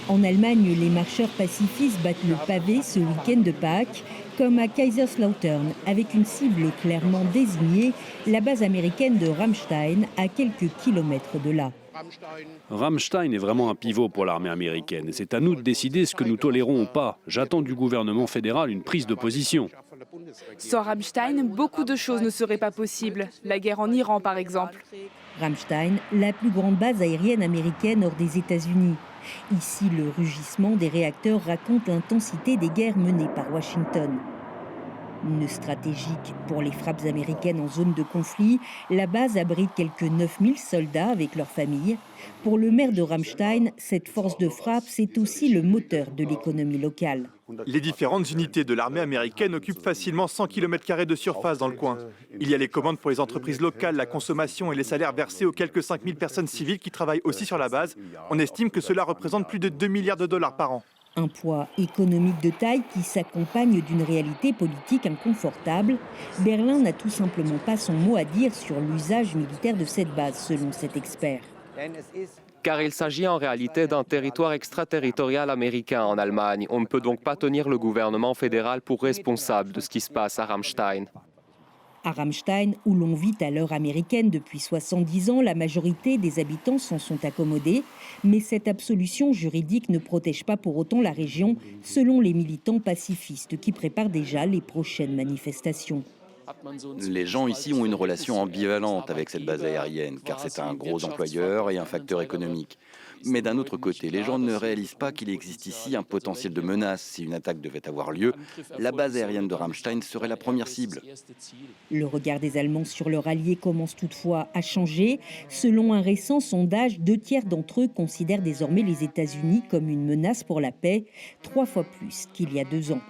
En Allemagne, les marcheurs pacifistes battent le pavé ce week-end de Pâques, comme à Kaiserslautern, avec une cible clairement désignée, la base américaine de Ramstein, à quelques kilomètres de là. Rammstein est vraiment un pivot pour l'armée américaine et c'est à nous de décider ce que nous tolérons ou pas. J'attends du gouvernement fédéral une prise de position. Sans Rammstein, beaucoup de choses ne seraient pas possibles. La guerre en Iran, par exemple. Ramstein, la plus grande base aérienne américaine hors des États-Unis. Ici, le rugissement des réacteurs raconte l'intensité des guerres menées par Washington. Une stratégique pour les frappes américaines en zone de conflit, la base abrite quelques 9000 soldats avec leurs familles. Pour le maire de Ramstein, cette force de frappe, c'est aussi le moteur de l'économie locale. Les différentes unités de l'armée américaine occupent facilement 100 km² de surface dans le coin. Il y a les commandes pour les entreprises locales, la consommation et les salaires versés aux quelques 5000 personnes civiles qui travaillent aussi sur la base. On estime que cela représente plus de 2 milliards de dollars par an. Un poids économique de taille qui s'accompagne d'une réalité politique inconfortable. Berlin n'a tout simplement pas son mot à dire sur l'usage militaire de cette base, selon cet expert. Car il s'agit en réalité d'un territoire extraterritorial américain en Allemagne. On ne peut donc pas tenir le gouvernement fédéral pour responsable de ce qui se passe à Ramstein. À Ramstein, où l'on vit à l'heure américaine depuis 70 ans, la majorité des habitants s'en sont accommodés. Mais cette absolution juridique ne protège pas pour autant la région, selon les militants pacifistes qui préparent déjà les prochaines manifestations. Les gens ici ont une relation ambivalente avec cette base aérienne, car c'est un gros employeur et un facteur économique. Mais d'un autre côté, les gens ne réalisent pas qu'il existe ici un potentiel de menace. Si une attaque devait avoir lieu, la base aérienne de Ramstein serait la première cible. Le regard des Allemands sur leur allié commence toutefois à changer. Selon un récent sondage, 2/3 d'entre eux considèrent désormais les États-Unis comme une menace pour la paix, 3 fois plus qu'il y a 2 ans.